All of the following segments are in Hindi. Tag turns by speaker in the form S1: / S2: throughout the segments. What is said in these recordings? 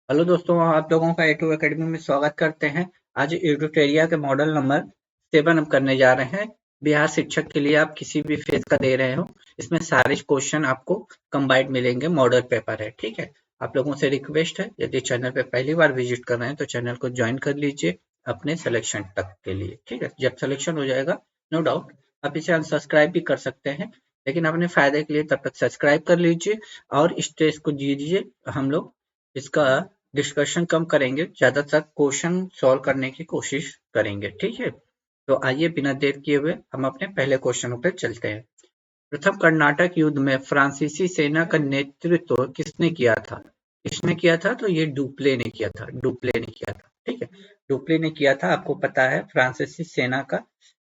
S1: हेलो दोस्तों, आप लोगों का A2 एकेडमी में स्वागत करते हैं। आज एडुटेरिया के मॉडल नंबर 7 हम करने जा रहे हैं। बिहार शिक्षक के लिए आप किसी भी फेज का दे रहे हो, इसमें सारे क्वेश्चन आपको कंबाइंड मिलेंगे। मॉडल पेपर है, ठीक है। आप लोगों से रिक्वेस्ट है, यदि चैनल पे पहली बार विजिट कर रहे हैं तो चैनल को ज्वाइन कर लीजिए अपने सिलेक्शन तक के लिए, ठीक है। जब सिलेक्शन हो जाएगा, नो डाउट, आप इसे अनसब्सक्राइब भी कर सकते हैं, लेकिन अपने फायदे के लिए तब तक सब्सक्राइब कर लीजिए और स्ट्रेस को दीजिए। हम लोग इसका डिस्कशन कम करेंगे, ज्यादातर क्वेश्चन सॉल्व करने की कोशिश करेंगे, ठीक है। तो आइए बिना देर किए हुए हम अपने पहले क्वेश्चन पर चलते हैं। प्रथम कर्नाटक युद्ध में फ्रांसीसी सेना का नेतृत्व किसने किया था? किसने किया था? तो ये डुप्ले ने किया था। डुप्ले ने किया था, ठीक है। डुप्ले ने किया था, आपको पता है। फ्रांसीसी सेना का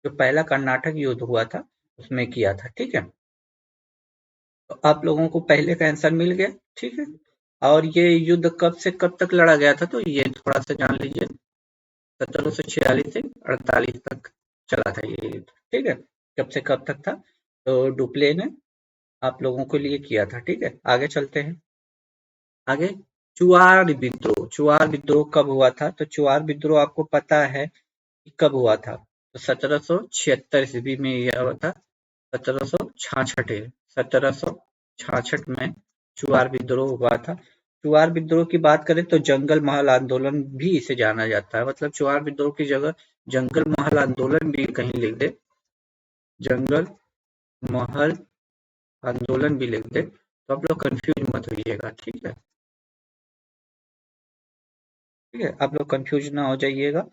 S1: जो पहला कर्नाटक युद्ध हुआ था उसमें किया था, ठीक है। तो आप लोगों को पहले का आंसर मिल गया, ठीक है। और ये युद्ध कब से कब तक लड़ा गया था तो ये थोड़ा सा जान लीजिए। 1746 से 48 तक चला था ये युद्ध, ठीक है। कब से कब तक था? तो डुप्ले ने आप लोगों के लिए किया था, ठीक है। आगे चलते हैं। आगे, चुआर विद्रोह। चुआर विद्रोह कब हुआ था? तो चुआर विद्रोह आपको पता है कि कब हुआ था? तो 1776 ईस्वी में यह हुआ था। 1766 1766 में चुआर विद्रोह हुआ था। चुआर विद्रोह की बात करें तो जंगल महल आंदोलन भी इसे जाना जाता है। मतलब चुआर विद्रोह की जगह जंगल महल आंदोलन भी कहीं लिख दे, जंगल महल आंदोलन भी लिख दे, तो आप लोग कंफ्यूज मत होइएगा, ठीक है। ठीक है, आप लोग कंफ्यूज ना हो जाइएगा,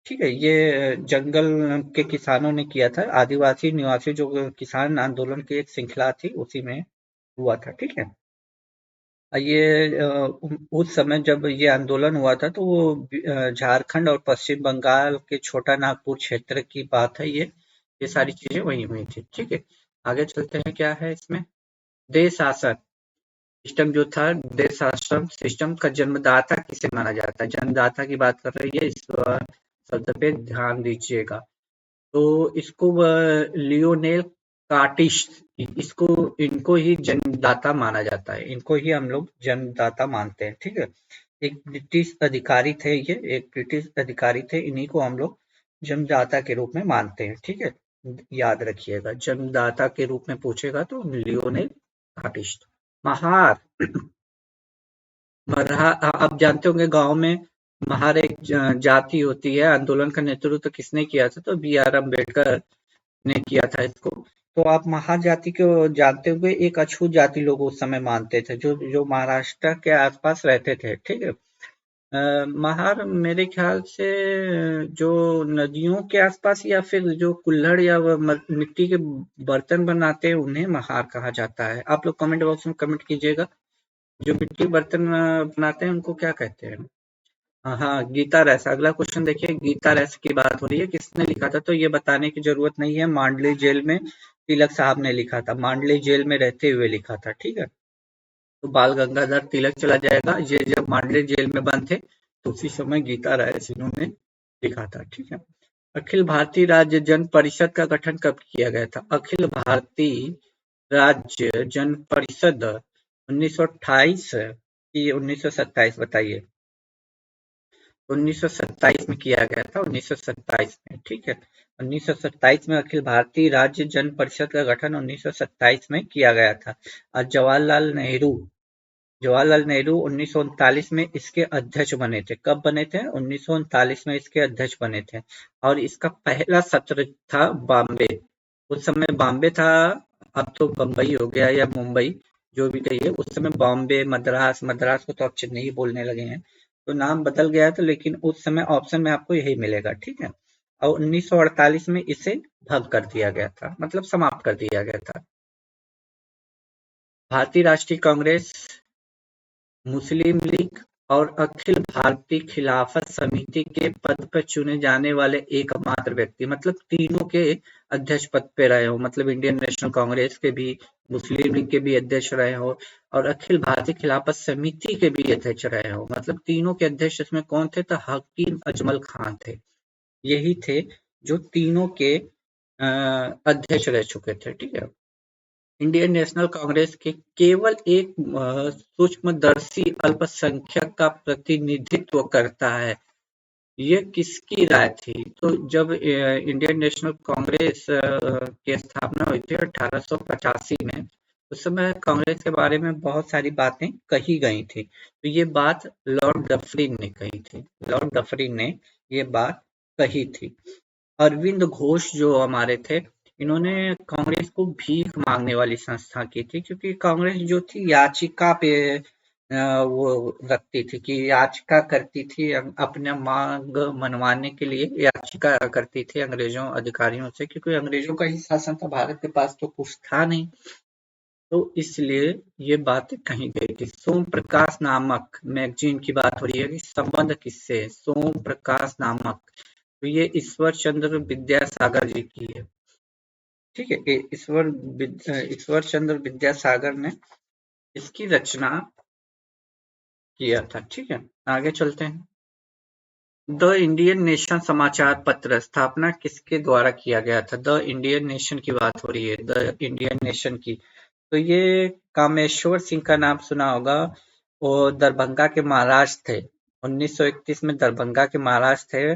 S1: ठीक है। ये जंगल के किसानों ने किया था। आदिवासी निवासी जो किसान आंदोलन की एक श्रृंखला थी उसी में हुआ था, ठीक है। ये उस समय जब ये आंदोलन हुआ था तो वो झारखंड और पश्चिम बंगाल के छोटा नागपुर क्षेत्र की बात है। ये सारी चीजें वहीं हुई थी, ठीक है। आगे चलते हैं, क्या है इसमें। देश शासन सिस्टम जो था, देश शासन सिस्टम का जन्मदाता किसे माना जाता है? जन्मदाता की बात कर रही है, इस शब्द पे ध्यान दीजिएगा। तो इसको लियोनेल कार्टिश, इसको इनको ही जन्मदाता माना जाता है। इनको ही हम लोग जन्मदाता मानते हैं, ठीक है। एक ब्रिटिश अधिकारी थे, ये एक ब्रिटिश अधिकारी थे, इन्हीं को हम लोग जन्मदाता के रूप में मानते हैं, ठीक है। याद रखिएगा, जन्मदाता के रूप में पूछेगा तो लियोनेल कार्टिश। महार, मरहा, आप जानते होंगे गांव में महार एक जाति होती है। आंदोलन का नेतृत्व किसने किया था? तो B.R. अम्बेडकर ने किया था इसको। तो आप महार जाति को जानते हुए एक अछूत जाति लोग उस समय मानते थे, जो जो महाराष्ट्र के आसपास रहते थे, ठीक है। महार मेरे ख्याल से जो नदियों के आसपास या फिर जो कुल्हड़ या मिट्टी के बर्तन बनाते हैं उन्हें महार कहा जाता है। आप लोग कमेंट बॉक्स में कमेंट कीजिएगा, जो मिट्टी के बर्तन बनाते हैं उनको क्या कहते हैं। हाँ हाँ, गीता रैस। अगला क्वेश्चन देखिए, गीता रैस की बात हो रही है, किसने लिखा था? तो ये बताने की जरूरत नहीं है, मांडली जेल में तिलक साहब ने लिखा था। मांडली जेल में रहते हुए लिखा था, ठीक है। तो बाल गंगाधर तिलक चला जाएगा। ये जब मांडली जेल में बंद थे तो उसी समय गीता रैस इन्होंने लिखा था, ठीक है। अखिल भारतीय राज्य जन परिषद का गठन कब किया गया था? अखिल भारतीय राज्य जन परिषद 1928 कि 1927, बताइए। 1927 में किया गया था, 1927 में, ठीक है। 1927 में अखिल भारतीय राज्य जन परिषद का गठन 1927 में किया गया था। और जवाहरलाल नेहरू 1939 में इसके अध्यक्ष बने थे। कब बने थे? 1939 में इसके अध्यक्ष बने थे। और इसका पहला सत्र था बॉम्बे। उस समय बॉम्बे था, अब तो बम्बई हो गया या मुंबई, जो भी कहिए। उस समय बॉम्बे, मद्रास, मद्रास को तो अब चेन्नई बोलने लगे हैं, तो नाम बदल गया था, लेकिन उस समय ऑप्शन में आपको यही मिलेगा, ठीक है। और 1948 में इसे भंग कर दिया गया था, मतलब समाप्त कर दिया गया था। भारतीय राष्ट्रीय कांग्रेस, मुस्लिम लीग और अखिल भारतीय खिलाफत समिति के पद पर चुने जाने वाले एकमात्र व्यक्ति, मतलब तीनों के अध्यक्ष पद पे रहे हो। मतलब इंडियन नेशनल कांग्रेस के भी, मुस्लिम लीग के भी अध्यक्ष रहे हो और अखिल भारतीय खिलाफत समिति के भी अध्यक्ष रहे हो। मतलब तीनों के अध्यक्ष इसमें कौन थे? तो हकीम अजमल खान थे। यही थे जो तीनों के अध्यक्ष रह चुके थे, ठीक है। इंडियन नेशनल कांग्रेस के केवल एक सूक्ष्मदर्शी अल्पसंख्यक का प्रतिनिधित्व करता है। ये किसकी राय थी? तो जब इंडियन नेशनल कांग्रेस की स्थापना हुई थी 1885 में, उस समय कांग्रेस के बारे में बहुत सारी बातें कही गई थी। तो ये बात लॉर्ड डफरिन ने कही थी। लॉर्ड डफरिन ने ये बात कही थी। अरविंद घोष जो हमारे थे, इन्होंने कांग्रेस को भीख मांगने वाली संस्था की थी, क्योंकि कांग्रेस जो थी याचिका पे वो रखती थी कि याचिका करती थी अपने मांग मनवाने के लिए याचिका करती थी अंग्रेजों अधिकारियों से, क्योंकि अंग्रेजों का ही शासन था, भारत के पास तो कुछ था नहीं। तो इसलिए ये बात कही गई थी। सोम प्रकाश नामक मैगजीन की बात हो रही है कि संबंध किससे है? सोम प्रकाश नामक, तो ये ईश्वर चंद्र विद्यासागर जी की है। ठीक है, ईश्वर चंद्र विद्यासागर ने इसकी रचना किया था। ठीक है, आगे चलते हैं। द इंडियन नेशन समाचार पत्र स्थापना किसके द्वारा किया गया था? द इंडियन नेशन की बात हो रही है, द इंडियन नेशन की। तो ये कामेश्वर सिंह का नाम सुना होगा। वो दरभंगा के महाराज थे। 1931 में दरभंगा के महाराज थे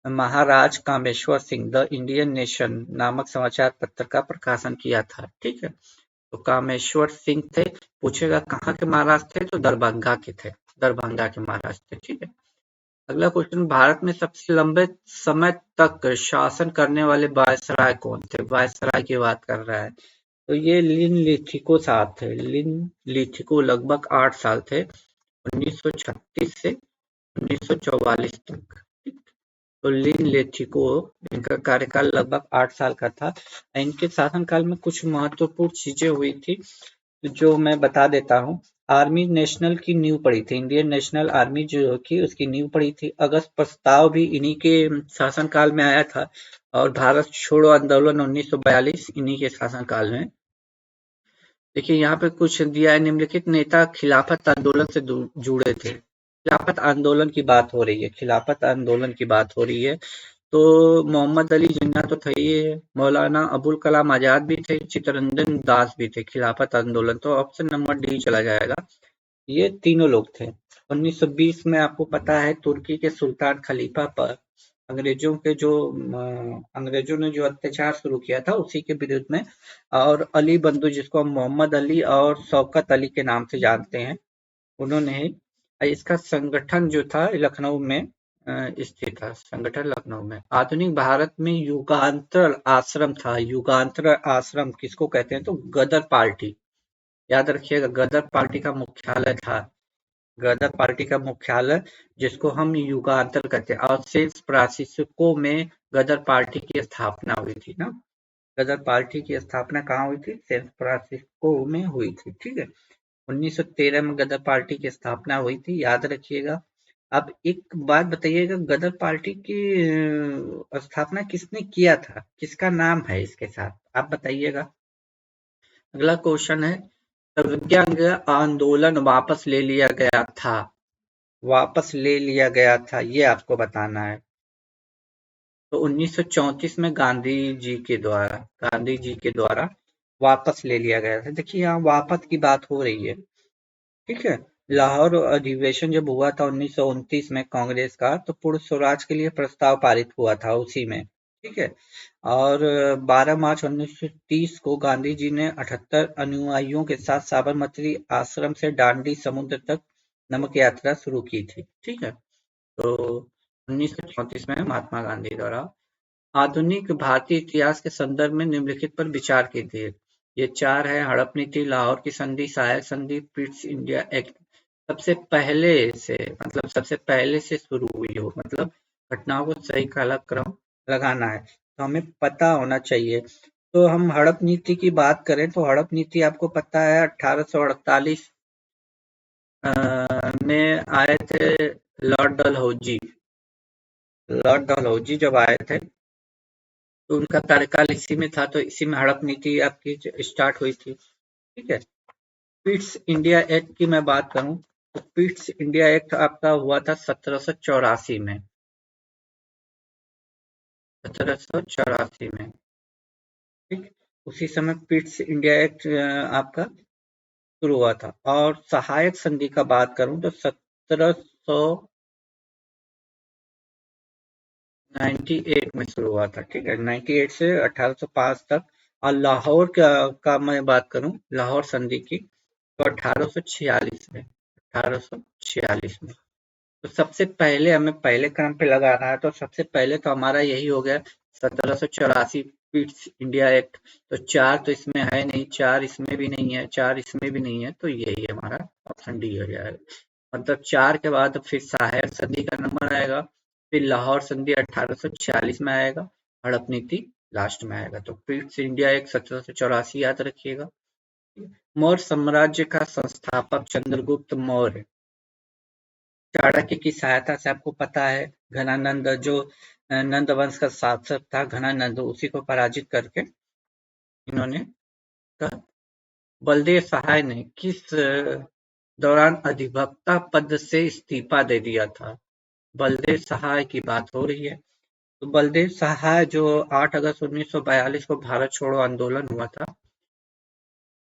S1: महाराज Kameshwar Singh. The Indian nation नामक समाचार पत्र का प्रकाशन किया था। ठीक है, तो कामेश्वर सिंह थे। पूछेगा कहाँ के महाराज थे, तो दरभंगा के थे। दरभंगा के महाराज थे। ठीक है, अगला क्वेश्चन, भारत में सबसे लंबे समय तक शासन करने वाले वायसराय कौन थे? वायसराय की बात कर रहा है, तो ये लिन लिथिको साहब थे। लिन लिथिको लगभग 8 साल थे, 1936 से 1944 तक। तो लिन लेथिको, इनका कार्यकाल लगभग 8 साल का था। इनके शासनकाल में कुछ महत्वपूर्ण चीजें हुई थी जो मैं बता देता हूँ। आर्मी नेशनल की नींव पड़ी थी। इंडियन नेशनल आर्मी जो की उसकी नींव पड़ी थी। अगस्त प्रस्ताव भी इन्हीं के शासनकाल में आया था, और भारत छोड़ो आंदोलन 1942 इन्हीं के शासनकाल में। देखिए यहाँ पे कुछ दिया है, निम्नलिखित नेता खिलाफत आंदोलन से जुड़े थे। खिलाफत आंदोलन की बात हो रही है, खिलाफत आंदोलन की बात हो रही है। तो मोहम्मद अली जिन्ना तो थे ही है, मौलाना अबुल कलाम आजाद भी थे, चित्तरंजन दास भी थे। खिलाफत आंदोलन, तो ऑप्शन नंबर डी चला जाएगा। ये तीनों लोग थे। 1920 में आपको पता है तुर्की के सुल्तान खलीफा पर अंग्रेजों ने जो अत्याचार शुरू किया था उसी के विरुद्ध में, और अली बंधु जिसको हम मोहम्मद अली और शौकत अली के नाम से जानते हैं, उन्होंने इसका संगठन जो था लखनऊ में स्थित था। संगठन लखनऊ में। आधुनिक भारत में युगांतर आश्रम था। युगांतर आश्रम किसको कहते हैं? तो गदर पार्टी, याद रखिएगा, गदर पार्टी का मुख्यालय था। गदर पार्टी का मुख्यालय जिसको हम युगांतर कहते हैं, और सेन फ्रांसिस्को में गदर पार्टी की स्थापना हुई थी ना। गदर पार्टी की स्थापना कहाँ हुई थी? सैन फ्रांसिस्को में हुई थी। ठीक है, 1913 में गदर पार्टी की स्थापना हुई थी, याद रखिएगा। अब एक बात बताइएगा, गदर पार्टी की स्थापना किसने किया था? किसका नाम है इसके साथ, आप बताइएगा। अगला क्वेश्चन है, संविधान आंदोलन वापस ले लिया गया था। वापस ले लिया गया था, ये आपको बताना है। तो 1934 में गांधी जी के द्वारा वापस ले लिया गया था। देखिए यहाँ वापस की बात हो रही है। ठीक है, लाहौर अधिवेशन जब हुआ था 1929 में कांग्रेस का, तो पूर्ण स्वराज के लिए प्रस्ताव पारित हुआ था उसी में। ठीक है, और 12 मार्च 1930 को गांधी जी ने 78 अनुयायियों के साथ साबरमती आश्रम से दांडी समुद्र तक नमक यात्रा शुरू की थी। ठीक है, तो 1934 में महात्मा गांधी द्वारा। आधुनिक भारतीय इतिहास के संदर्भ में निम्नलिखित पर विचार कीजिए। ये चार है, हड़प नीति, लाहौर की संधि, सहायक संधि, पिट्स इंडिया एक्ट। सबसे पहले से शुरू हुई हो, मतलब घटनाओं को सही कालक्रम लगाना है, तो हमें पता होना चाहिए। तो हम हड़प नीति की बात करें तो हड़प नीति आपको पता है 1848 में आए थे लॉर्ड डलहौजी। लॉर्ड डलहौजी जब आए थे तो उनका कार्यकाल इसी में था, तो इसी में हड़प नीति आपकी स्टार्ट हुई थी। ठीक है, पिट्स इंडिया एक्ट की मैं बात करूं तो पिट्स इंडिया एक्ट आपका हुआ था 1784 में। 1784 में। ठीक, उसी समय पिट्स इंडिया एक्ट आपका शुरू हुआ था। और सहायक संधि का बात करूं तो 1798 में शुरू हुआ था। ठीक है, 98 से 1805 तक। और लाहौर का मैं बात करूं, लाहौर संधि की, तो 1846 में, 1846 में। तो सबसे पहले हमें पहले क्रम पे लगाना है, तो सबसे पहले तो हमारा यही हो गया 1784 पिट्स इंडिया एक्ट। तो 4 तो इसमें है नहीं, 4 इसमें भी नहीं है, 4 इसमें भी नहीं है, तो यही हमारा ऑप्शन डी हो जाएगा। मतलब 4 के बाद फिर सहायक संधि का नंबर आएगा, फिर लाहौर संधि 1846 में आएगा, हड़प नीति लास्ट में आएगा। तो पिट्स इंडिया एक्ट 1784 याद रखिएगा। मौर्य साम्राज्य का संस्थापक चंद्रगुप्त मौर्य। चाणक्य की सहायता से आपको पता है, घनानंद जो नंद वंश का शासक था, घनानंद, उसी को पराजित करके इन्होंने बलदेव सहाय ने किस दौरान अधिवक्ता पद से इस्तीफा दे दिया था। बलदेव सहाय की बात हो रही है। तो बलदेव सहाय जो 8 अगस्त 1942 को भारत छोड़ो आंदोलन हुआ था,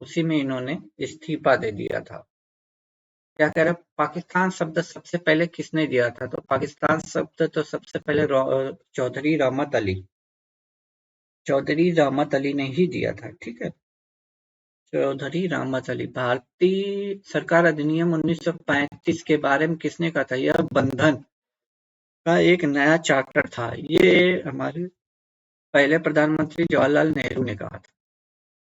S1: उसी में इन्होंने इस्तीफा दे दिया था। क्या कह रहे हैं, पाकिस्तान शब्द सबसे पहले किसने दिया था? तो पाकिस्तान शब्द तो सबसे पहले चौधरी रहमत अली, चौधरी रहमत अली ने ही दिया था। ठीक है, चौधरी रहमत अली। भारतीय सरकार अधिनियम 1935 के बारे में किसने कहा था? यह बंधन का एक नया चार्टर था। ये हमारे पहले प्रधानमंत्री जवाहरलाल नेहरू ने कहा था।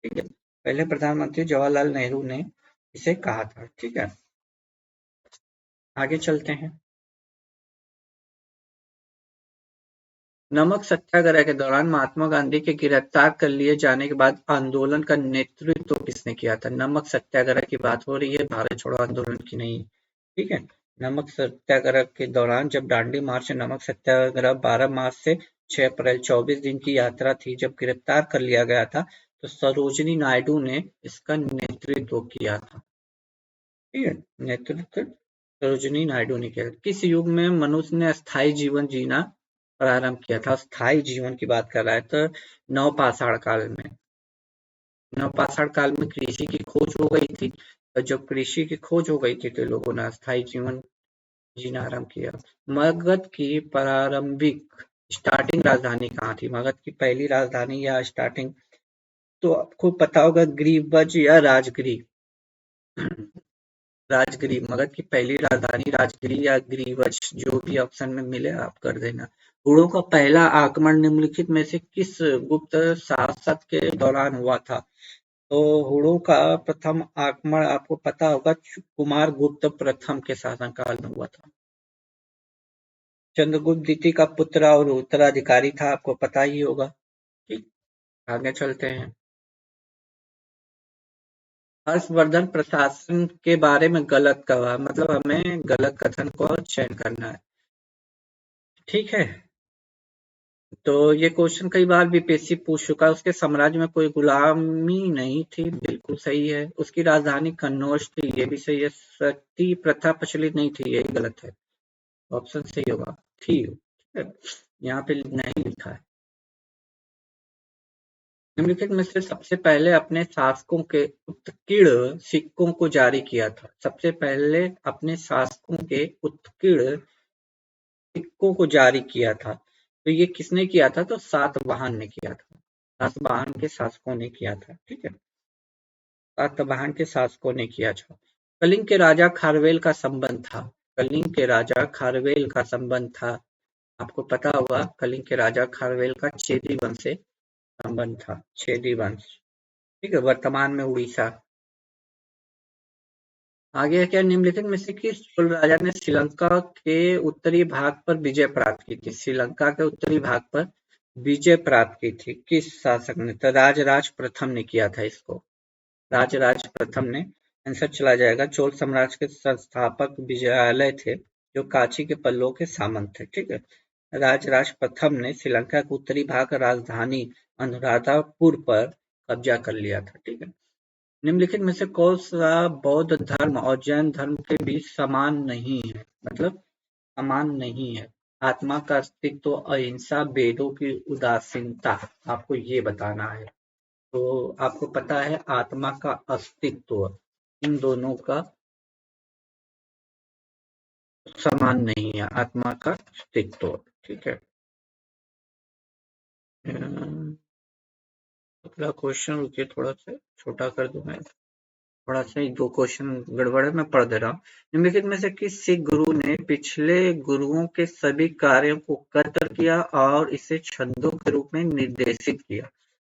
S1: ठीक है, पहले प्रधानमंत्री जवाहरलाल नेहरू ने इसे कहा था। ठीक है, आगे चलते हैं। नमक सत्याग्रह के दौरान महात्मा गांधी के गिरफ्तार कर लिए जाने के बाद आंदोलन का नेतृत्व किसने किया था? नमक सत्याग्रह की बात हो रही है, भारत छोड़ो आंदोलन की नहीं। ठीक है, नमक सत्याग्रह के दौरान जब दांडी मार्च, नमक सत्याग्रह 12 मार्च से 6 अप्रैल 24 दिन की यात्रा थी, जब गिरफ्तार कर लिया गया था, तो सरोजनी नायडू ने इसका नेतृत्व किया था। ठीक है, नेतृत्व सरोजनी नायडू ने किया। किस युग में मनुष्य ने अस्थायी जीवन जीना प्रारंभ किया था? स्थायी जीवन की बात कर रहा है, तो नवपाषाण काल में। नवपाषाण काल में कृषि की खोज हो गई थी, और जब कृषि की खोज हो गई थी, तो लोगों ने अस्थायी जीवन जीना आरंभ किया। मगध की प्रारंभिक स्टार्टिंग राजधानी कहाँ थी? मगध की पहली राजधानी या स्टार्टिंग, तो आपको पता होगा ग्रीवज या राजगिरी। राजगिरी, मगध की पहली राजधानी राजगिरी या ग्रीवज, जो भी ऑप्शन में मिले आप कर देना। हुड़ों का पहला आक्रमण निम्नलिखित में से किस गुप्त शासक के दौरान हुआ था? तो हुड़ों का प्रथम आक्रमण आपको पता होगा कुमार गुप्त प्रथम के शासनकाल में हुआ था। चंद्रगुप्त द्वितीय का पुत्र और उत्तराधिकारी था, आपको पता ही होगा। ठीक, आगे चलते हैं। हर्षवर्धन प्रशासन के बारे में गलत कहा, मतलब हमें गलत कथन को चयन करना है। ठीक है, तो ये क्वेश्चन कई बार बीपीएससी पूछ चुका है। उसके साम्राज्य में कोई गुलामी नहीं थी, बिल्कुल सही है। उसकी राजधानी कन्नौज थी, ये भी सही है। सती प्रथा प्रचलित नहीं थी, यही गलत है। ऑप्शन सही होगा, थी। ठीक है, यहाँ पे नहीं लिखा है। निम्नलिखित में से सबसे पहले अपने शासकों के उत्कीर्ण सिक्कों को जारी किया था। सबसे पहले अपने शासकों के उत्कीर्ण सिक्कों को जारी किया था, तो ये किसने किया था? तो सातवाहन ने किया था। सातवाहन के शासकों ने किया था। ठीक है, सातवाहन के शासकों ने किया था। कलिंग के राजा खारवेल का संबंध था। कलिंग के राजा खारवेल का संबंध था, आपको पता होगा। कलिंग के राजा खारवेल का चेदी वंश से संबंध था, चेदी वंश। ठीक है, वर्तमान में उड़ीसा। आगे क्या, निम्नलिखित में से किस चोल राजा ने श्रीलंका के उत्तरी भाग पर विजय प्राप्त की थी? श्रीलंका के उत्तरी भाग पर विजय प्राप्त की थी किस शासक ने? तो राजराज प्रथम ने किया था इसको। राजराज प्रथम ने। आंसर चला जाएगा। चोल साम्राज्य के संस्थापक विजयालय थे, जो कांची के पल्लव के सामंत थे। ठीक है, राजराज प्रथम ने श्रीलंका के उत्तरी भाग राजधानी अनुराधापुर पर कब्जा कर लिया था। ठीक है, निम्नलिखित में से कौन सा बौद्ध धर्म और जैन धर्म के बीच समान नहीं है? मतलब समान नहीं है। आत्मा का अस्तित्व, अहिंसा, वेदों की उदासीनता, आपको ये बताना है। तो आपको पता है आत्मा का अस्तित्व इन दोनों का समान नहीं है, आत्मा का अस्तित्व। ठीक है। अगला क्वेश्चन, रुकिए थोड़ा सा छोटा कर दूं मैं, थोड़ा सा एक दो क्वेश्चन गड़बड़ है, मैं पढ़ दे रहा हूँ। निम्नलिखित में से किस सिख गुरु ने पिछले गुरुओं के सभी कार्यों को एकत्र किया और इसे छंदों के रूप में निर्देशित किया?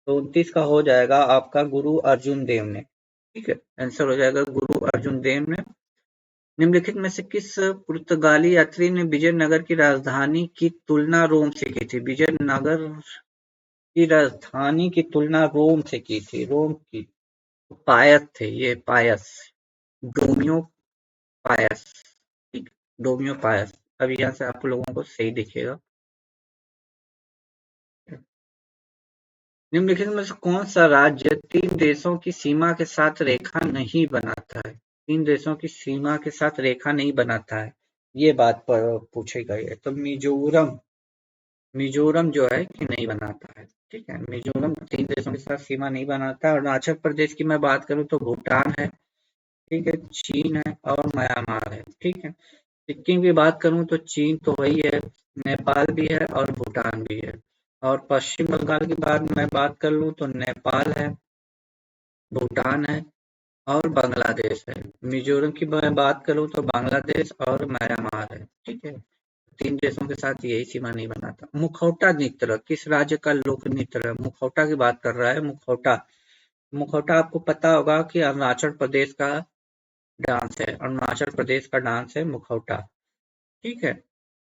S1: तो 29 का हो जाएगा आपका गुरु अर्जुन देव ने। ठीक है, आंसर हो जाएगा गुरु अर्जुन देव ने। निम्नलिखित में से किस पुर्तगाली यात्री ने विजयनगर की राजधानी की तुलना रोम से की थी? विजयनगर की राजधानी की तुलना रोम से की थी, रोम की। पायस थे ये, पायस, डोमियो पायस। ठीक, डोमियो पायस। अब यहाँ से आप लोगों को सही दिखेगा। निम्नलिखित में से कौन सा राज्य 3 देशों की सीमा के साथ रेखा नहीं बनाता है? 3 देशों की सीमा के साथ रेखा नहीं बनाता है, ये बात पर पूछी गई है। तो मिजोरम, मिजोरम जो है कि नहीं बनाता है। ठीक है, मिजोरम 3 देशों के साथ सीमा नहीं बनाता है। अरुणाचल प्रदेश की मैं बात करूं तो भूटान है, ठीक है, चीन है और म्यांमार है। ठीक है, सिक्किम की बात करूं तो चीन तो वही है, नेपाल भी है और भूटान भी है। और पश्चिम बंगाल की मैं बात कर लूं तो नेपाल है, भूटान है और बांग्लादेश है। मिजोरम की मैं बात करूं तो बांग्लादेश और म्यांमार है। ठीक है, 3 देशों के साथ यही सीमा नहीं बनाता। मुखौटा नृत्य किस राज्य का लोक नृत्य है? मुखौटा की बात कर रहा है, मुखौटा। मुखौटा आपको पता होगा कि अरुणाचल प्रदेश का डांस है, अरुणाचल प्रदेश का डांस है मुखौटा। ठीक है,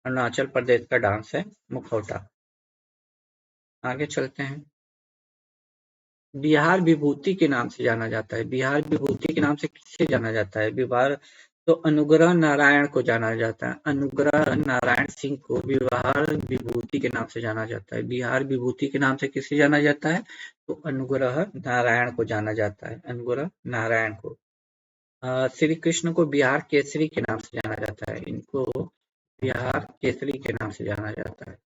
S1: अरुणाचल प्रदेश का डांस है मुखौटा। आगे चलते हैं। बिहार विभूति के नाम से जाना जाता है, बिहार विभूति के नाम से किससे जाना जाता है? बिहार तो अनुग्रह नारायण को जाना जाता है, अनुग्रह नारायण सिंह को बिहार विभूति के नाम से जाना जाता है। बिहार विभूति के नाम से किसे जाना जाता है? तो अनुग्रह नारायण को जाना जाता है, अनुग्रह नारायण को। श्री कृष्ण को बिहार केसरी के नाम से जाना जाता है, इनको बिहार केसरी के नाम से जाना जाता है,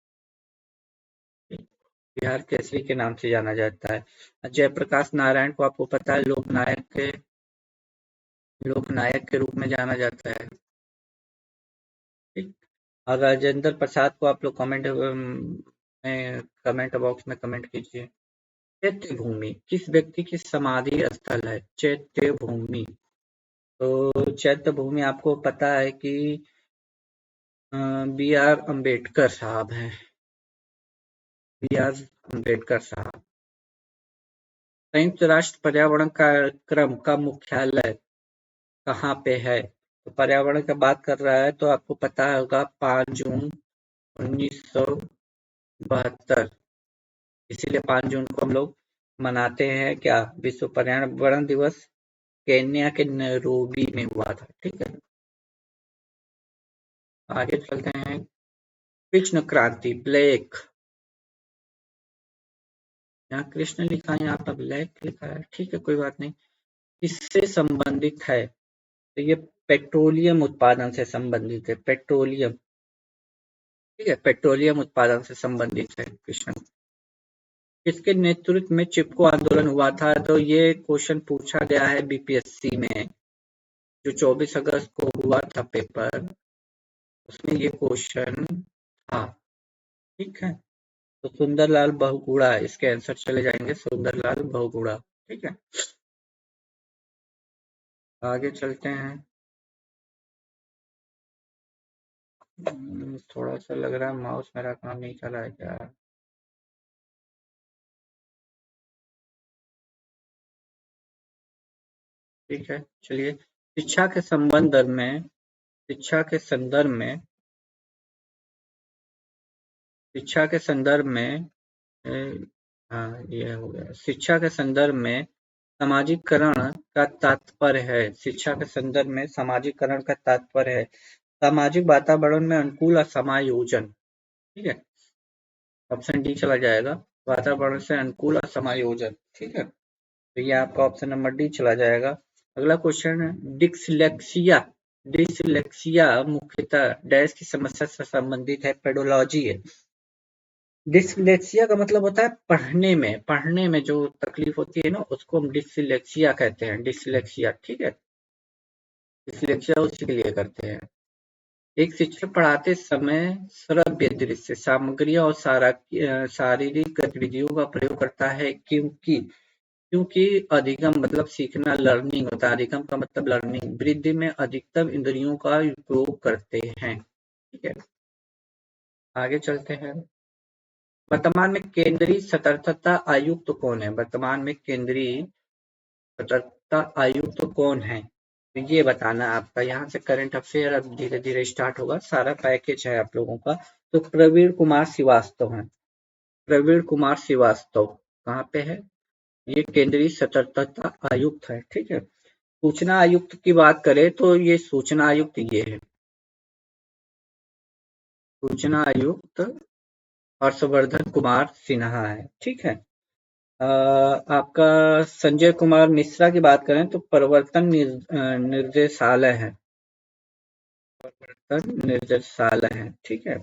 S1: बिहार केसरी के नाम से जाना जाता है। जयप्रकाश नारायण को आपको पता है लोकनायक के रूप में जाना जाता है। ठीक, और राजेंद्र प्रसाद को आप लोग कमेंट बॉक्स में कमेंट कीजिए। चैत्य भूमि किस व्यक्ति की समाधि स्थल है? चैत्य भूमि, तो चैत्य भूमि आपको पता है कि बी आर अम्बेडकर साहब हैं, बी आर अम्बेडकर साहब। संयुक्त राष्ट्र पर्यावरण कार्यक्रम का मुख्यालय कहाँ पे है? तो पर्यावरण की बात कर रहा है तो आपको पता होगा 5 जून 1972, इसीलिए 5 जून को हम लोग मनाते हैं क्या? विश्व पर्यावरण दिवस। केन्या के नैरोबी में हुआ था। ठीक है, आगे चलते हैं। कृष्ण क्रांति, ब्लैक, यहाँ कृष्ण लिखा है, यहाँ पर ब्लैक लिखा है। ठीक है, कोई बात नहीं। किससे संबंधित है? तो ये पेट्रोलियम उत्पादन से संबंधित है, पेट्रोलियम। ठीक है, पेट्रोलियम उत्पादन से संबंधित है कृष्ण। किसके नेतृत्व में चिपको आंदोलन हुआ था? तो ये क्वेश्चन पूछा गया है बीपीएससी में, जो 24 अगस्त को हुआ था पेपर, उसमें ये क्वेश्चन था। ठीक है, तो सुंदरलाल बहुगुणा इसके आंसर चले जाएंगे, सुंदरलाल बहुगुणा। ठीक है, आगे चलते हैं। थोड़ा सा लग रहा है माउस मेरा काम नहीं कर रहा है क्या? ठीक है, चलिए। शिक्षा के संबंध में, शिक्षा के संदर्भ में, शिक्षा के संदर्भ में हाँ ये हो गया। शिक्षा के संदर्भ में सामाजिकरण का तात्पर्य है, शिक्षा के संदर्भ में सामाजिकरण का तात्पर्य है सामाजिक वातावरण में अनुकूल असमायोजन। ठीक है, ऑप्शन डी चला जाएगा, वातावरण से अनुकूल असमायोजन। ठीक है, तो ये आपका ऑप्शन नंबर डी चला जाएगा। अगला क्वेश्चन है, डिसलेक्सिया, डिसलेक्सिया मुख्यतः डैश की समस्या से संबंधित है? पेडोलॉजी है, डिसलेक्सिया का मतलब होता है पढ़ने में जो तकलीफ होती है ना, उसको हम डिसलेक्सिया कहते हैं, डिसलेक्सिया। ठीक है, डिसलेक्सिया उसी के लिए करते हैं। एक शिक्षक पढ़ाते समय श्रव्य दृश्य सामग्रियों और शारीरिक गतिविधियों का प्रयोग करता है, क्योंकि अधिगम मतलब सीखना, लर्निंग होता है। अधिगम का मतलब लर्निंग। वृद्धि में अधिकतम इंद्रियों का उपयोग करते हैं। ठीक है, आगे चलते हैं। वर्तमान में केंद्रीय सतर्कता आयुक्त कौन है? वर्तमान में केंद्रीय सतर्कता आयुक्त कौन है? तो ये बताना है आपका। यहाँ से करंट अफेयर अब धीरे धीरे स्टार्ट होगा, सारा पैकेज है आप लोगों का। तो प्रवीण कुमार श्रीवास्तव है। प्रवीण कुमार श्रीवास्तव कहाँ पे है? ये केंद्रीय सतर्कता आयुक्त है। ठीक है, सूचना आयुक्त की बात करें तो ये सूचना आयुक्त ये है, सूचना आयुक्त हर्षवर्धन कुमार सिन्हा है। ठीक है। आपका संजय कुमार मिश्रा की बात करें तो प्रवर्तन निर्देशालय है, प्रवर्तन निर्देशालय है। ठीक है।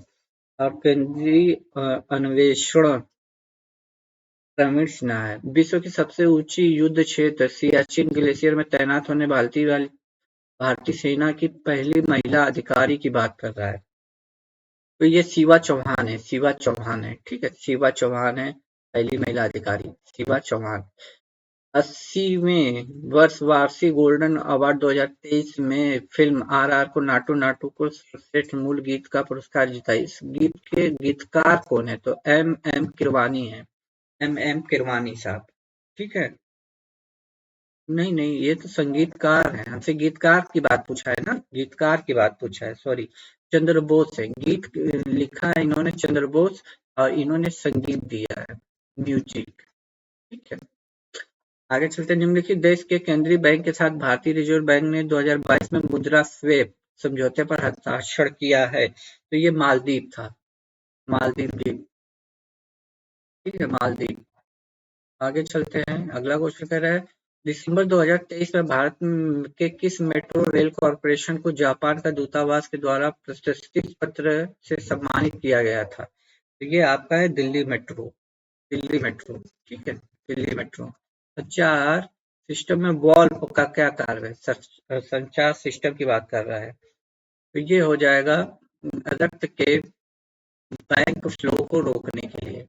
S1: और केंद्रीय अन्वेषण प्रवीण सिन्हा है। विश्व की सबसे ऊंची युद्ध क्षेत्र सियाचिन ग्लेशियर में तैनात होने भारतीय सेना की पहली महिला अधिकारी की बात कर रहा है। तो ये शिवा चौहान है, शिवा चौहान है। ठीक है, शिवा चौहान है पहली महिला अधिकारी, शिवा चौहान। 80वें वर्ष वार्षिक गोल्डन अवार्ड 2023 में फिल्म आरआर को नाटू नाटू को सर्वश्रेष्ठ मूल गीत का पुरस्कार जीता। इस गीत के गीतकार कौन है? तो एम एम किरवानी है, एम एम किरवानी साहब। ठीक है। नहीं नहीं, ये तो संगीतकार है, हमसे गीतकार की बात पूछा है ना, गीतकार की बात पूछा है, सॉरी। चंद्र बोस है, गीत लिखा है इन्होंने चंद्र बोस, और इन्होंने संगीत दिया है, म्यूजिक। ठीक है, आगे चलते हैं। निम्नलिखित देश के केंद्रीय बैंक के साथ भारतीय रिजर्व बैंक ने 2022 में मुद्रा स्वेप समझौते पर हस्ताक्षर किया है। तो ये मालदीव था, मालदीव द्वीप। ठीक है, मालदीव। आगे चलते हैं, अगला क्वेश्चन कह रहा है दिसंबर 2023 में भारत के किस मेट्रो रेल कॉरपोरेशन को जापान का दूतावास के द्वारा प्रशस्ति पत्र से सम्मानित किया गया था? तो ये आपका है दिल्ली मेट्रो, दिल्ली मेट्रो। ठीक है, दिल्ली मेट्रो। संचार सिस्टम में वॉल्व का क्या कार्य है? संचार सिस्टम की बात कर रहा है, तो ये हो जाएगा रक्त के बैंक फ्लो को रोकने के लिए।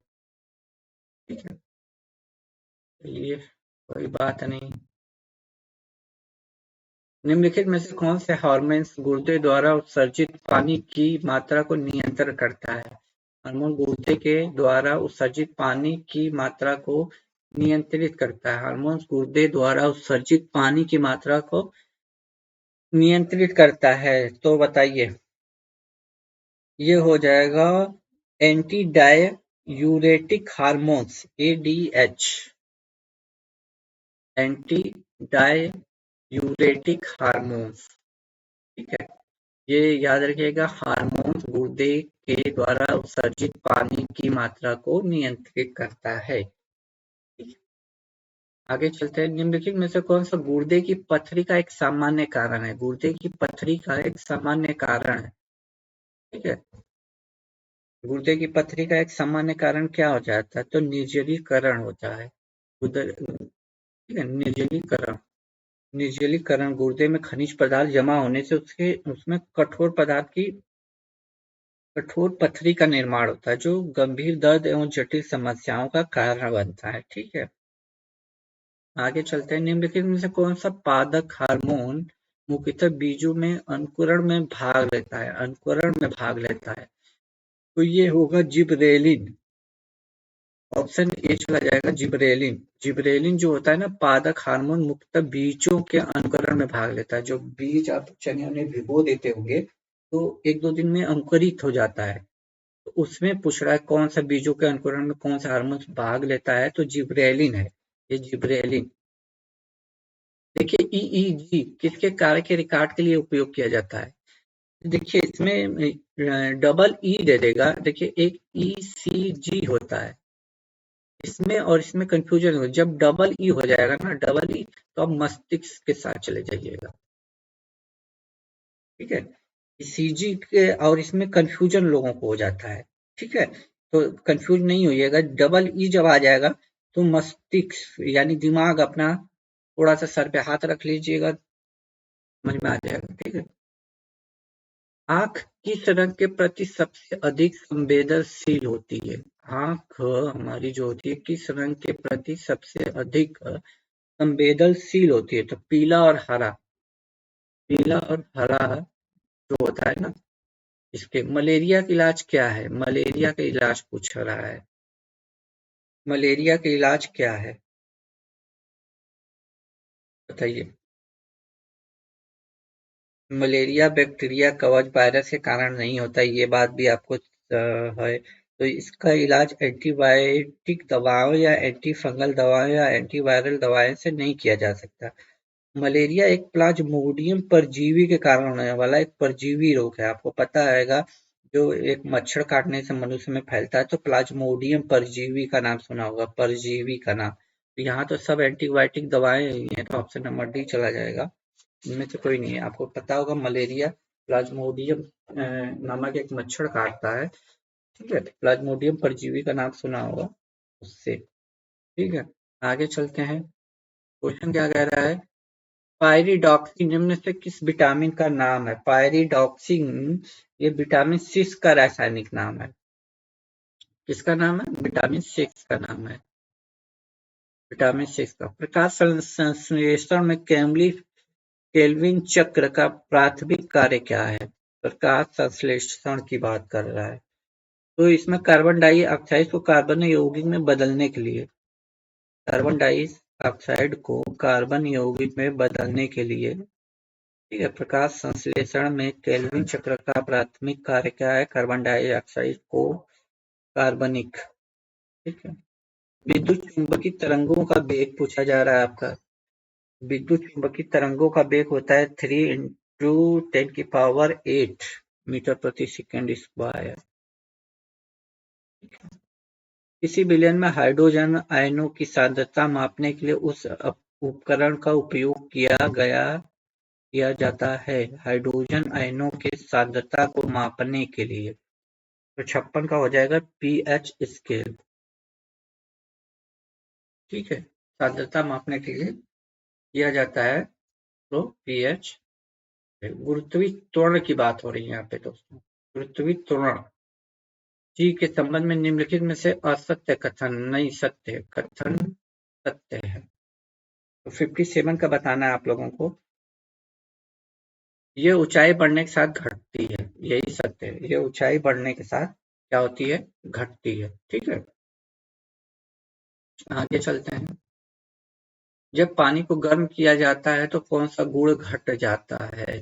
S1: ठीक है, ये कोई बात नहीं। निम्नलिखित में से कौन से हार्मोन्स गुर्दे द्वारा उत्सर्जित पानी की मात्रा को नियंत्रित करता है? हार्मोन गुर्दे के द्वारा उत्सर्जित पानी की मात्रा को नियंत्रित करता है। हार्मोन गुर्दे द्वारा उत्सर्जित पानी की मात्रा को नियंत्रित करता है, तो बताइए। ये हो जाएगा anti diuretic hormones, ADH, anti diuretic hormones. ठीक है, ये याद रखिएगा, हार्मोन्स गुर्दे के द्वारा उत्सर्जित पानी की मात्रा को नियंत्रित करता है। आगे चलते हैं। निम्नलिखित में से कौन सा गुर्दे की पथरी का एक सामान्य कारण है? गुर्दे की पथरी का एक सामान्य कारण है। ठीक है, गुर्दे की पथरी का एक सामान्य कारण क्या हो जाता है? तो निर्जलीकरण होता है। ठीक है, निर्जलीकरण। निर्जलीकरण गुर्दे में खनिज पदार्थ जमा होने से उसके उसमें कठोर पथरी का निर्माण होता है, जो गंभीर दर्द एवं जटिल समस्याओं का कारण बनता है। ठीक है, आगे चलते हैं। निम्नलिखित में से कौन सा पादक हार्मोन मुख्यतः बीजों में अंकुरण में भाग लेता है? अंकुरण में भाग लेता है, तो ये होगा जिबरेलिन। ऑप्शन ए चला जाएगा, जिबरेलिन। जिबरेलिन जो होता है ना, पादक हार्मोन मुख्यतः बीजों के अंकुरण में भाग लेता है। जो बीज आप चने में भिगो देते होंगे तो 1-2 दिन में अंकुरित हो जाता है, तो उसमें पूछ रहा है कौन सा बीजों के अंकुरण में कौन सा हार्मोन भाग लेता है? तो जिब्रेलिन है, ये जिब्रेलिन। देखिए, ईईजी किसके कार्य के रिकॉर्ड के लिए उपयोग किया जाता है? देखिए, इसमें डबल ई दे देगा। देखिए, एक ईसीजी होता है इसमें, और इसमें कंफ्यूजन हो। जब डबल ई हो जाएगा ना, डबल ई, तो आप मस्तिष्क के साथ चले जाइएगा। ठीक है, सीजी के और इसमें कंफ्यूजन लोगों को हो जाता है। ठीक है, तो कंफ्यूज नहीं होइएगा। डबल ई जब आ जाएगा तो मस्तिष्क यानी दिमाग अपना थोड़ा सा सर पे हाथ रख लीजिएगा, समझ में आ जाएगा। ठीक है। आंख किस रंग के प्रति सबसे अधिक संवेदनशील होती है? आंख हमारी जो होती है किस रंग के प्रति सबसे अधिक संवेदनशील होती है? तो पीला और हरा। पीला और हरा जो होता है ना, इसके मलेरिया का इलाज क्या है? मलेरिया का इलाज पूछ रहा है। मलेरिया का इलाज क्या है बताइए? मलेरिया बैक्टीरिया कवच वायरस के कारण नहीं होता, ये बात भी आपको है। तो इसका इलाज एंटीबायोटिक दवाओं या एंटी फंगल दवाओं या एंटीवायरल दवाओं से नहीं किया जा सकता। मलेरिया एक प्लाज्मोडियम परजीवी के कारण होने वाला एक परजीवी रोग है। आपको पता रहेगा, जो एक मच्छर काटने से मनुष्य में फैलता है, तो प्लाज्मोडियम परजीवी का नाम सुना होगा, परजीवी का नाम। तो यहाँ तो सब एंटीबायोटिक दवाएं ही हैं, तो ऑप्शन नंबर डी चला जाएगा। इनमें से कोई नहीं है। आपको पता होगा मलेरिया प्लाज्मोडियम नामक एक मच्छर काटता है। ठीक है। प्लाज्मोडियम परजीवी का नाम सुना होगा उससे। ठीक है। आगे चलते हैं। क्वेश्चन क्या कह रहा है? पायरिडॉक्सिन निम्न से किस विटामिन का नाम है? पायरिडॉक्सिन ये विटामिन 6 का रासायनिक नाम है। किसका नाम है? विटामिन 6 का नाम है। विटामिन 6 का। प्रकाश संश्लेषण में केल्विन चक्र का प्राथमिक कार्य क्या है? प्रकाश संश्लेषण की बात कर रहा है। तो इसमें कार्बन डाइऑक्साइड को कार्बन यौगिक में बदलने के लिए, कार्बन डाइऑक्साइड को कार्बन यौगिक में बदलने के लिए, ठीक है, प्रकाश संश्लेषण में केल्विन चक्र का प्राथमिक कार्य क्या है? कार्बन डाइऑक्साइड को कार्बनिक। ठीक है। विद्युत चुंबकीय तरंगों का वेग पूछा जा रहा है आपका। विद्युत चुंबकीय तरंगों का वेग होता है 3 × 10⁸ मीटर प्रति सेकंड स्क्वायर। किसी विलयन में हाइड्रोजन आयनों की सांद्रता मापने के लिए उस उपकरण का उपयोग किया जाता है। हाइड्रोजन आयनों की सांद्रता को मापने के लिए तो 56 का हो जाएगा पीएच स्केल। ठीक है। सांद्रता मापने के लिए किया जाता है तो पीएच। गुरुत्वीय त्वरण की बात हो रही है यहाँ पे दोस्तों। गुरुत्वीय त्वरण जी के संबंध में निम्नलिखित में से असत्य कथन नहीं, सत्य कथन सत्य है। तो 57 का बताना है आप लोगों को। ये ऊंचाई बढ़ने के साथ घटती है, यही सत्य है। ये ऊंचाई बढ़ने के साथ क्या होती है? घटती है। ठीक है। आगे चलते हैं। जब पानी को गर्म किया जाता है तो कौन सा गुण घट जाता है?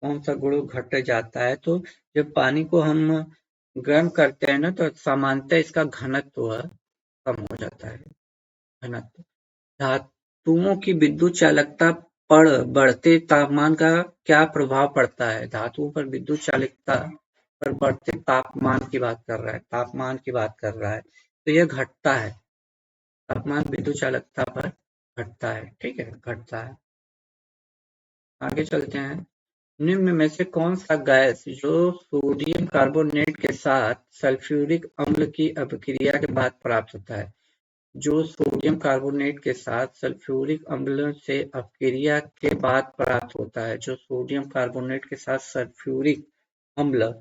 S1: कौन सा गुण घट जाता है? तो जब पानी को हम गर्म करते हैं ना, तो सामान्यतः इसका घनत्व कम हो जाता है। घनत्व। धातुओं की विद्युत चालकता पर बढ़ते तापमान का क्या प्रभाव पड़ता है? धातुओं पर विद्युत चालकता पर बढ़ते तापमान की बात कर रहा है। तापमान की बात कर रहा है, तो यह घटता है। तापमान विद्युत चालकता पर घटता है। ठीक है, घटता है। आगे चलते हैं। निम्न में से कौन सा गैस जो सोडियम कार्बोनेट के साथ सल्फ्यूरिक अम्ल की अभिक्रिया के बाद प्राप्त होता है? जो सोडियम कार्बोनेट के साथ सल्फ्यूरिक अम्ल से अपक्रिया के बाद प्राप्त होता है। जो सोडियम कार्बोनेट के साथ सल्फ्यूरिक अम्ल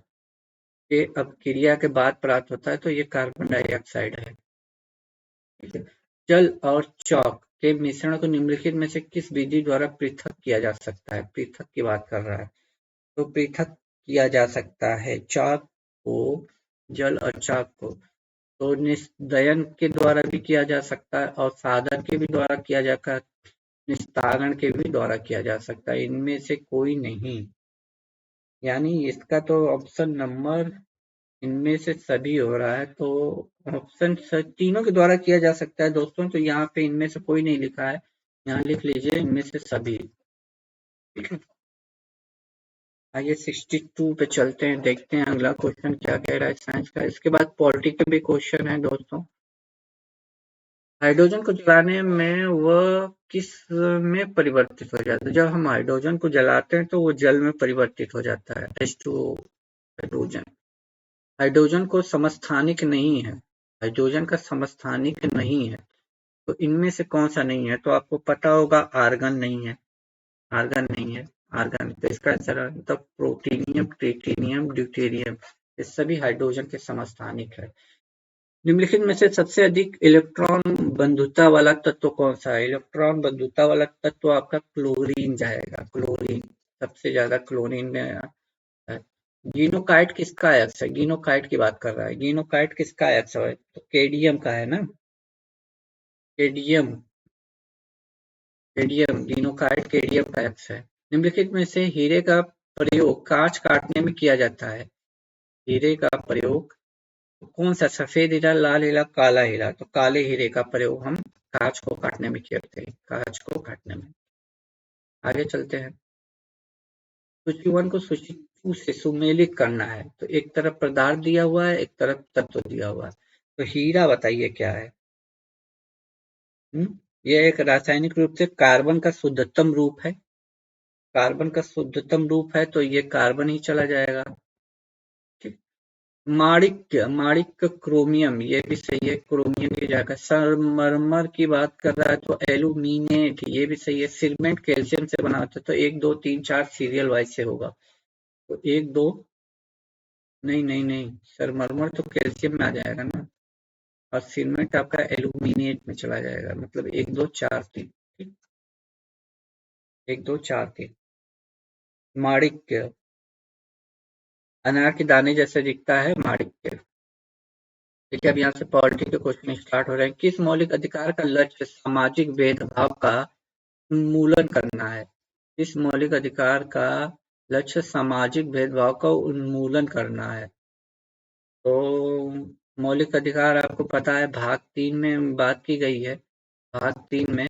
S1: के अपक्रिया के बाद प्राप्त होता है, तो ये कार्बन डाइऑक्साइड है। ठीक है। जल और चौक के मिश्रण को निम्नलिखित में से किस विधि द्वारा पृथक किया जा सकता है? पृथक की बात कर रहा है। तो पृथक किया जा सकता है चौक को, जल और चौक को तो निस्दयन के द्वारा भी किया जा सकता है और साधन के भी द्वारा किया जाता है, निस्तारण के भी द्वारा किया जा सकता है। इनमें से कोई नहीं, यानी इसका तो ऑप्शन नंबर इनमें से सभी हो रहा है। तो ऑप्शन तीनों के द्वारा किया जा सकता है दोस्तों। तो यहाँ पे इनमें से कोई नहीं लिखा है, यहाँ लिख लीजिए इनमें से सभी। आइए 62 पे चलते हैं, देखते हैं अगला क्वेश्चन क्या कह रहा है साइंस का। इसके बाद पॉलिटी के भी क्वेश्चन है दोस्तों। हाइड्रोजन को जलाने में वह किस में परिवर्तित हो जाता है? जब हम हाइड्रोजन को जलाते हैं तो वो जल में परिवर्तित हो जाता है, H2O हाइड्रोजन। हाइड्रोजन को समस्थानिक नहीं है, हाइड्रोजन का समस्थानिक नहीं है। तो इनमें से कौन सा नहीं है? तो आपको पता होगा आर्गन नहीं है, आर्गन नहीं है, आर्गन। तो इसका आंसर है मतलब प्रोटीनियम, ट्रिटिनियम, ड्यूटेरियम, ये सभी हाइड्रोजन के समस्थानिक है। निम्नलिखित में से सबसे अधिक इलेक्ट्रॉन बंधुता वाला तत्व कौन सा है? इलेक्ट्रॉन बंधुता वाला तत्व आपका क्लोरीन जाएगा, क्लोरीन सबसे ज्यादा क्लोरीन में है। गिनोकाइट किसका एक्स है? गिनोकाइट की बात कर रहा है, गिनोकाइट किसका एक्स है? तो केडियम का है ना, केडियम, केडियम, गिनोकाइट केडियम का एक्स है। निम्नलिखित में से हीरे का प्रयोग कांच काटने में किया जाता है, हीरे का प्रयोग कौन सा? सफेद हीरा, लाल हीरा, काला हीरा। तो काले हीरे का प्रयोग हम कांच को काटने में करते हैं, कांच को काटने में। आगे चलते हैं। सूची 1 को सूची 2 से सुमेलित करना है। तो एक तरफ पदार्थ दिया हुआ है, एक तरफ तत्व दिया हुआ है। तो हीरा बताइए क्या है? यह एक रासायनिक रूप से कार्बन का शुद्धतम रूप है, कार्बन का शुद्धतम रूप है, तो ये कार्बन ही चला जाएगा। ठीक। माणिक्य, माणिक्य क्रोमियम, ये भी सही है, क्रोमियम की जाएगा। संगमरमर की बात कर रहा है तो एल्यूमिनेट, ये भी सही है। सीमेंट कैल्शियम से बना होता है, तो 1 2 3 4 सीरियल वाइज से होगा। तो 1 2, नहीं नहीं नहीं, संगमरमर तो कैल्शियम में आ जाएगा ना, और सीमेंट आपका एल्यूमिनेट में चला जाएगा, मतलब 1 2 4 3। ठीक, 1 2 4 3। माणिक्य, अनार के दाने जैसे दिखता है, माणिक्य। देखिए अब यहाँ से पॉलिटी के क्वेश्चन स्टार्ट हो रहे हैं। किस मौलिक अधिकार का लक्ष्य सामाजिक भेदभाव का उन्मूलन करना है? किस मौलिक अधिकार का लक्ष्य सामाजिक भेदभाव का उन्मूलन करना है? तो मौलिक अधिकार आपको पता है भाग 3 में बात की गई है, भाग 3 में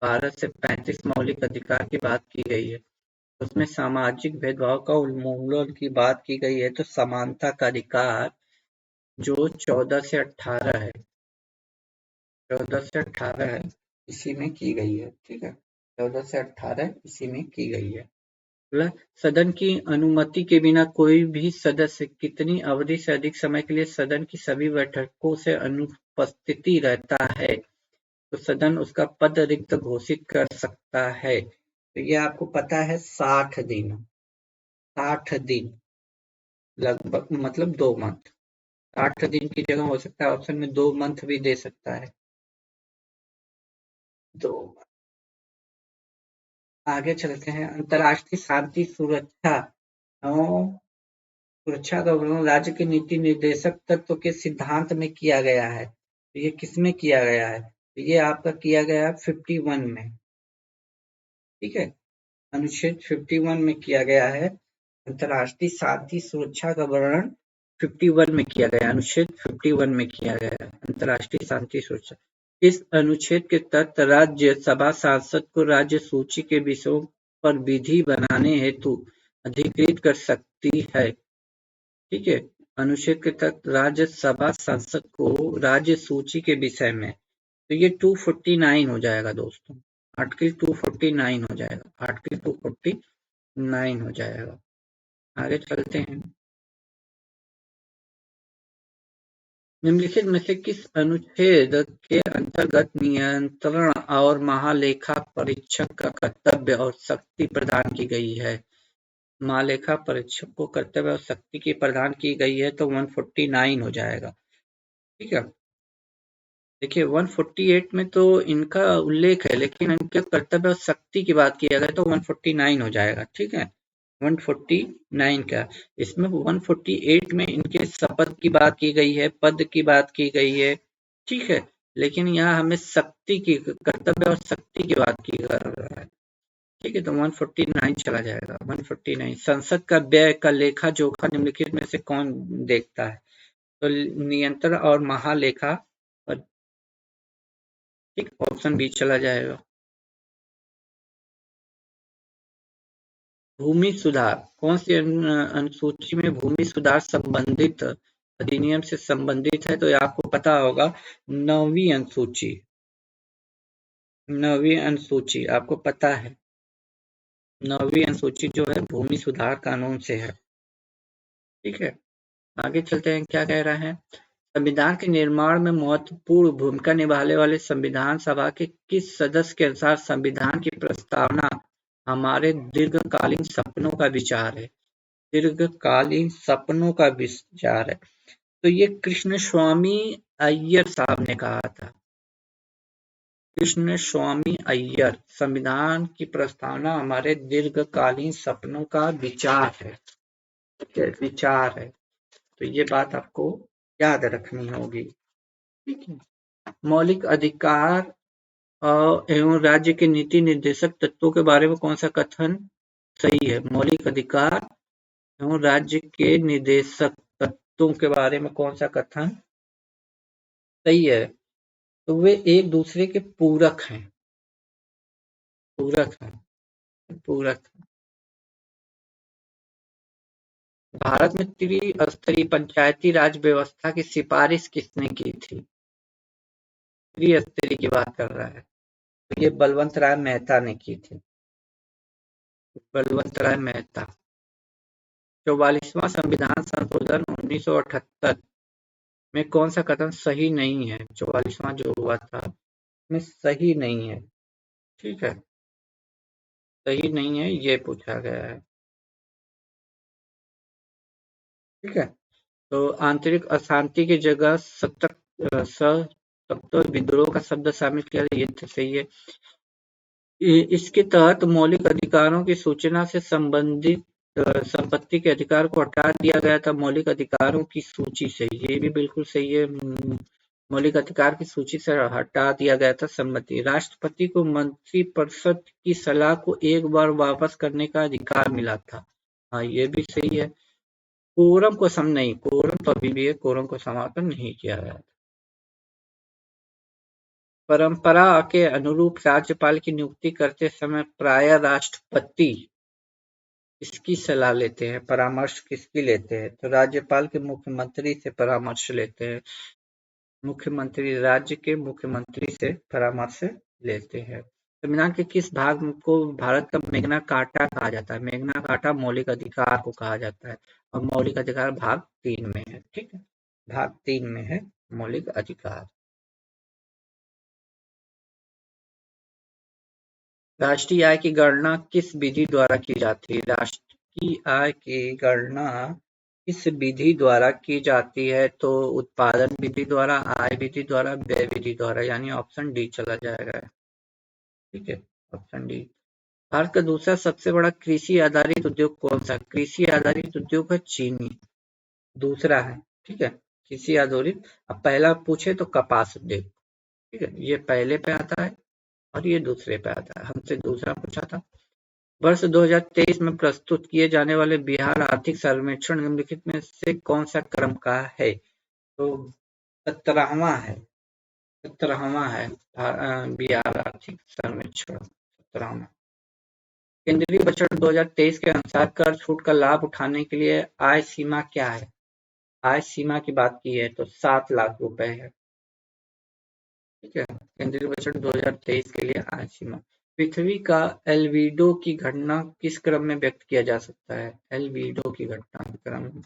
S1: 12 से 35 मौलिक अधिकार की बात की गई है। उसमें सामाजिक भेदभाव का उन्मूलन की बात की गई है। तो समानता का अधिकार जो 14 से 18 है, 14 से 18 है, इसी में की गई है। ठीक है, 14 से 18 इसी में की गई है। बोला, सदन की अनुमति के बिना कोई भी सदस्य कितनी अवधि से अधिक समय के लिए सदन की सभी बैठकों से अनुपस्थिति रहता है तो सदन उसका पद रिक्त घोषित कर सकता है? तो ये आपको पता है 60 दिन, 60 दिन लगभग, मतलब 2 मंथ। 8 दिन की जगह हो सकता है ऑप्शन में 2 मंथ भी दे सकता है, 2। आगे चलते हैं। अंतर्राष्ट्रीय शांति सुरक्षा और सुरक्षा का वर्णन राज्य के नीति निर्देशक तत्व के सिद्धांत में किया गया है। तो ये किसमें किया गया है? तो ये आपका किया गया है 51 में। ठीक है, अनुच्छेद 51 में किया गया है। अंतर्राष्ट्रीय शांति सुरक्षा का वर्णन 51 में किया गया, अनुच्छेद 51 में किया गया है, अंतर्राष्ट्रीय शांति सुरक्षा। इस अनुच्छेद के तहत राज्य सभा सांसद को राज्य सूची के विषयों पर विधि बनाने हेतु अधिकृत कर सकती है। ठीक है, अनुच्छेद के तहत राज्य सभा सांसद को राज्य सूची के विषय में, तो ये 249 हो जाएगा दोस्तों, आर्टिकल 249 हो जाएगा, आर्टिकल 249 हो जाएगा। आगे चलते हैं। निम्नलिखित में से किस अनुच्छेद के अंतर्गत नियंत्रण और महालेखा परीक्षक का कर्तव्य और शक्ति प्रदान की गई है? महालेखा परीक्षक को कर्तव्य और शक्ति की प्रदान की गई है, तो 149 हो जाएगा। ठीक है, देखिए 148 में तो इनका उल्लेख है, लेकिन इनके कर्तव्य और शक्ति की बात किया जाए तो 149 हो जाएगा। ठीक है, 149 का। इसमें 148 में इनके शपथ की बात की गई है, पद की बात की गई है। ठीक है, लेकिन यहाँ हमें शक्ति की, कर्तव्य और शक्ति की बात की कर रहा है। ठीक है, तो 149 चला जाएगा। 149 संसद का व्यय का लेखा जोखा निम्नलिखित में से कौन देखता है? तो नियंत्रण और महालेखा, ठीक, ऑप्शन बी चला जाएगा। भूमि सुधार, कौन सी अनुसूची में भूमि सुधार संबंधित अधिनियम से संबंधित है? तो ये आपको पता होगा, 9वीं अनुसूची, 9वीं अनुसूची आपको पता है, 9वीं अनुसूची जो है भूमि सुधार कानून से है। ठीक है, आगे चलते हैं, क्या कह रहा है। संविधान के निर्माण में महत्वपूर्ण भूमिका निभाने वाले संविधान सभा के किस सदस्य के अनुसार संविधान की प्रस्तावना हमारे दीर्घकालीन सपनों का विचार है? दीर्घकालीन सपनों का विचार है। तो ये कृष्णस्वामी अय्यर साहब ने कहा था। कृष्णस्वामी अय्यर, संविधान की प्रस्तावना हमारे दीर्घकालीन सपनों का विचार है। विचार है, तो ये बात आपको याद रखनी होगी। ठीक है। मौलिक अधिकार एवं राज्य के नीति निर्देशक तत्वों के बारे में कौन सा कथन सही है? मौलिक अधिकार एवं राज्य के निर्देशक तत्वों के बारे में कौन सा कथन सही है? तो वे एक दूसरे के पूरक हैं। पूरक हैं। पूरक। भारत में त्रिस्तरीय पंचायती राज व्यवस्था की सिफारिश किसने की थी? त्रिस्तरीय की बात कर रहा है, तो ये बलवंत राय मेहता ने की थी। बलवंत राय मेहता। 44वां संविधान संशोधन 1978 में कौन सा कथन सही नहीं है? 44वां जो हुआ था में सही नहीं है। ठीक है, सही नहीं है, ये पूछा गया है। ठीक है, तो आंतरिक अशांति की जगह सशक्त विद्रोह का शब्द शामिल किया, ये तो सही है। इसके तहत मौलिक अधिकारों की सूचना से संबंधित संपत्ति के अधिकार को हटा दिया गया था मौलिक अधिकारों की सूची से, ये भी बिल्कुल सही है। मौलिक अधिकार की सूची से हटा दिया गया था संपत्ति। राष्ट्रपति को मंत्रिपरिषद की सलाह को एक बार वापस करने का अधिकार मिला था। हाँ, ये भी सही है। कोरम को नहीं, कोरम तो अभी भी है, कोरम को समापन नहीं किया गया। परंपरा के अनुरूप राज्यपाल की नियुक्ति करते समय प्रायः राष्ट्रपति इसकी सलाह लेते हैं, परामर्श किसकी लेते हैं? तो राज्यपाल के मुख्यमंत्री से परामर्श लेते हैं। मुख्यमंत्री, राज्य के मुख्यमंत्री से परामर्श लेते हैं। संविधान के किस भाग को भारत का मैग्ना कार्टा कहा जाता है? मैग्ना कार्टा मौलिक अधिकार को कहा जाता है, और मौलिक अधिकार भाग 3 में है। ठीक है, भाग 3 में है मौलिक अधिकार। राष्ट्रीय आय की गणना किस विधि द्वारा की जाती है? राष्ट्रीय आय की गणना किस विधि द्वारा की जाती है? तो उत्पादन विधि द्वारा, आय विधि द्वारा, व्यय विधि द्वारा, यानी ऑप्शन डी चला जाएगा। ठीक है, ऑप्शन डी। भारत का दूसरा सबसे बड़ा कृषि आधारित उद्योग कौन सा? कृषि आधारित उद्योग है चीनी, दूसरा है। ठीक है, कृषि आधारित। अब पहला पूछे तो कपास उद्योग। ठीक है, ये पहले पे आता है और ये दूसरे पे आता है। हमसे दूसरा पूछा था। वर्ष 2023 में प्रस्तुत किए जाने वाले बिहार आर्थिक सर्वेक्षण निम्नलिखित में से कौन सा क्रम का है? तो 17वां है। 17वां है बिहार आर्थिक सर्वेक्षण, 17वां। केंद्रीय बजट 2023 के अनुसार कर छूट का लाभ उठाने के लिए आय सीमा क्या है? आय सीमा की बात की है तो 7 लाख रुपए है। ठीक है, केंद्रीय बजट 2023 के लिए आय सीमा। पृथ्वी का एल्बिडो की घटना किस क्रम में व्यक्त किया जा सकता है? एल्बिडो की घटना क्रम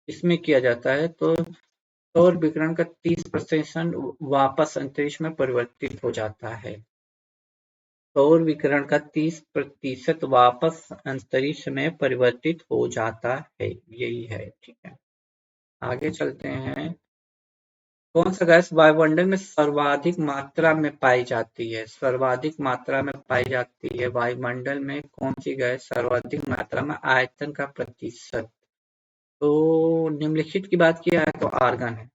S1: इसमें किया जाता है तो सौर विकिरण का 30% वापस अंतरिक्ष में परिवर्तित हो जाता है। सौर विकिरण का 30% वापस अंतरिक्ष में परिवर्तित हो जाता है, यही है। ठीक है, आगे चलते हैं। कौन सा गैस वायुमंडल में सर्वाधिक मात्रा में पाई जाती है? सर्वाधिक मात्रा में पाई जाती है वायुमंडल में कौन सी गैस सर्वाधिक मात्रा में? आयतन का प्रतिशत, तो निम्नलिखित की बात किया है तो आर्गन है।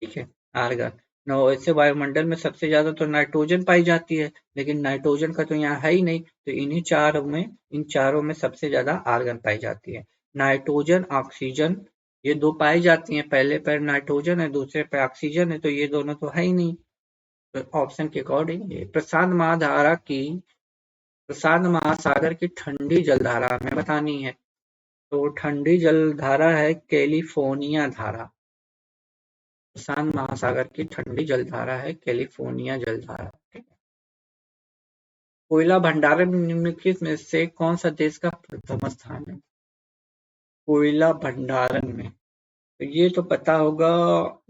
S1: ठीक है, आर्गन। ऐसे वायुमंडल में सबसे ज्यादा तो नाइट्रोजन पाई जाती है, लेकिन नाइट्रोजन का तो यहाँ है ही नहीं, तो इन्हीं चारों में, इन चारों में सबसे ज्यादा आर्गन पाई जाती है। नाइट्रोजन, ऑक्सीजन, ये दो पाई जाती हैं। पहले पर नाइट्रोजन है, दूसरे पर ऑक्सीजन है, तो ये दोनों तो है ही नहीं। तो ऑप्शन के अकॉर्डिंग प्रशांत महाधारा की, प्रशांत महासागर की ठंडी जलधारा हमें बतानी है, तो ठंडी जलधारा है कैलिफोर्निया धारा। प्रशांत महासागर की ठंडी जलधारा है कैलिफोर्निया जलधारा। ठीक है, कोयला भंडारण में निम्नलिखित में से कौन सा देश का प्रथम स्थान है? कोयला भंडारण में तो ये तो पता होगा,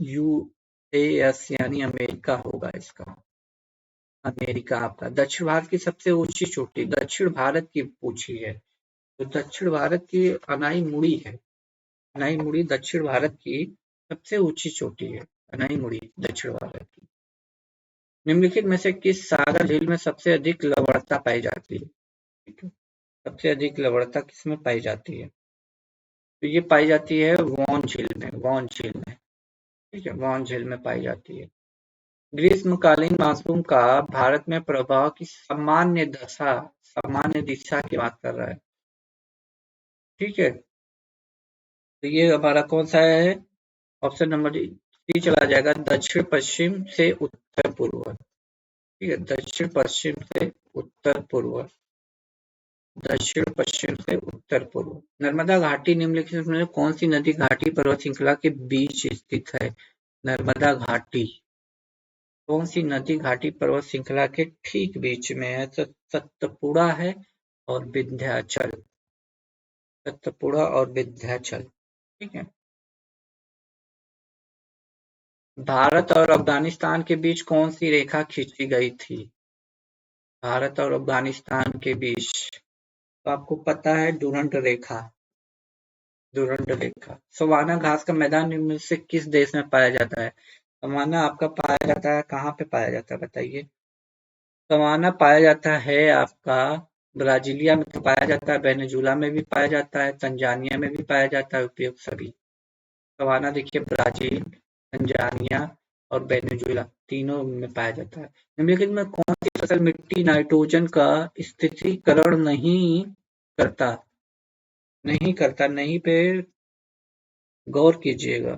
S1: यूएस यानी अमेरिका होगा इसका। अमेरिका आपका। दक्षिण भारत की सबसे ऊंची चोटी, दक्षिण भारत की पूछी है, तो दक्षिण भारत की अनाई मुड़ी है। अनाई मुड़ी दक्षिण भारत की सबसे ऊंची चोटी है, अनाई मुड़ी दक्षिण भारत की। निम्नलिखित में से किस सागर झील में सबसे अधिक लवणता पाई जाती है? ठीक है, सबसे अधिक लवणता किसमें पाई जाती है? तो ये पाई जाती है वॉन झील में, वॉन झील में। ठीक है, वॉन झील में पाई जाती है। ग्रीष्मकालीन मानसून का भारत में प्रभाव की सामान्य दिशा की बात कर रहा है। ठीक है, तो ये हमारा कौन सा है? ऑप्शन नंबर डी चला जाएगा, दक्षिण पश्चिम से उत्तर पूर्व। ठीक है, दक्षिण पश्चिम से उत्तर पूर्व, दक्षिण पश्चिम से उत्तर पूर्व। नर्मदा घाटी निम्नलिखित में कौन सी नदी घाटी पर्वत श्रृंखला के बीच स्थित है? नर्मदा घाटी कौन सी नदी घाटी पर्वत श्रृंखला के ठीक बीच में है? तो सतपुड़ा है और विंध्याचल, सतपुड़ा और विंध्याचल। ठीक है, भारत और अफगानिस्तान के बीच कौन सी रेखा खींची गई थी? भारत और अफगानिस्तान के बीच, तो आपको पता है डुरंड रेखा, डुरंड रेखा। सवाना घास का मैदान निम्न में से किस देश में पाया जाता है? सवाना आपका पाया जाता है कहाँ पे पाया जाता है बताइए? सवाना पाया जाता है आपका ब्राजीलिया में तो पाया जाता है, वेनेजुला में भी पाया जाता है, तंजानिया में भी पाया जाता है, उपयुक्त सभी। सवाना देखिए ब्राजील, तंजानिया और वेनेजुला तीनों में पाया जाता है। निम्नलिखित में कौन सी फसल मिट्टी नाइट्रोजन का स्थिरीकरण करता नहीं करता, नहीं पे गौर कीजिएगा।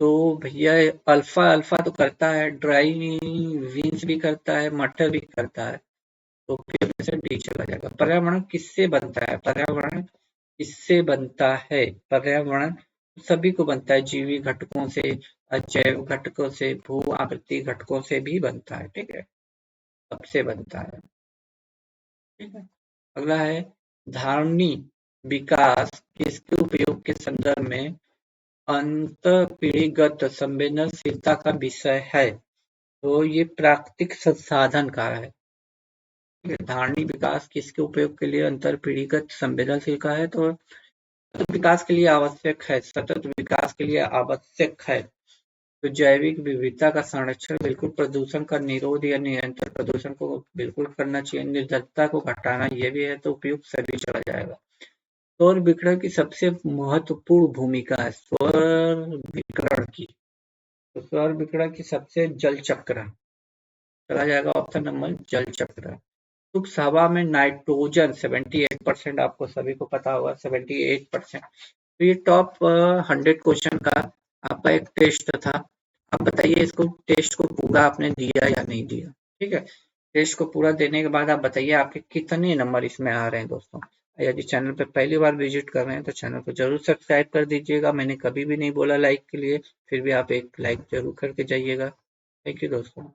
S1: तो भैया अल्फा अल्फा तो करता है, ड्राई बीन्स भी करता है, मटर भी करता है, तो फिर से डी चला जाएगा। पर्यावरण किससे बनता है? पर्यावरण किससे बनता है? पर्यावरण सभी को बनता है, जीवी घटकों से, अजैव घटकों से, भू आवृत्ति घटकों से भी बनता है। ठीक है, सबसे बनता है। ठीक है, अगला है धारणी विकास किसके उपयोग के संदर्भ में अंतःपीढ़ीगत संवेदनशीलता का विषय है? तो ये प्राकृतिक संसाधन का है। धारणी विकास किसके उपयोग के लिए अंतःपीढ़ीगत संवेदनशील का है? तो सतत विकास के लिए आवश्यक है, सतत विकास के लिए आवश्यक है। तो जैविक विविधता का संरक्षण, बिल्कुल प्रदूषण का निरोध या नियंत्रण, प्रदूषण को बिल्कुल करना चाहिए, निर्जलता को घटाना ये भी है, तो उपयुक्त सभी चला जाएगा। सौर विकिरण की सबसे महत्वपूर्ण भूमिका है सौर विकिरण की, तो सौर विकिरण की सबसे जल चक्र चला जाएगा, ऑप्शन नंबर जल चक्र। शुष्क हवा में नाइट्रोजन 78%, आपको सभी को पता होगा 78%। तो ये टॉप 100 क्वेश्चन का आपका एक टेस्ट था। अब बताइए इसको, टेस्ट को पूरा आपने दिया या नहीं दिया? ठीक है, टेस्ट को पूरा देने के बाद आप बताइए आपके कितने नंबर इसमें आ रहे हैं दोस्तों। यदि चैनल पर पहली बार विजिट कर रहे हैं तो चैनल को जरूर सब्सक्राइब कर दीजिएगा। मैंने कभी भी नहीं बोला लाइक के लिए, फिर भी आप एक लाइक जरूर करके जाइएगा। थैंक यू दोस्तों।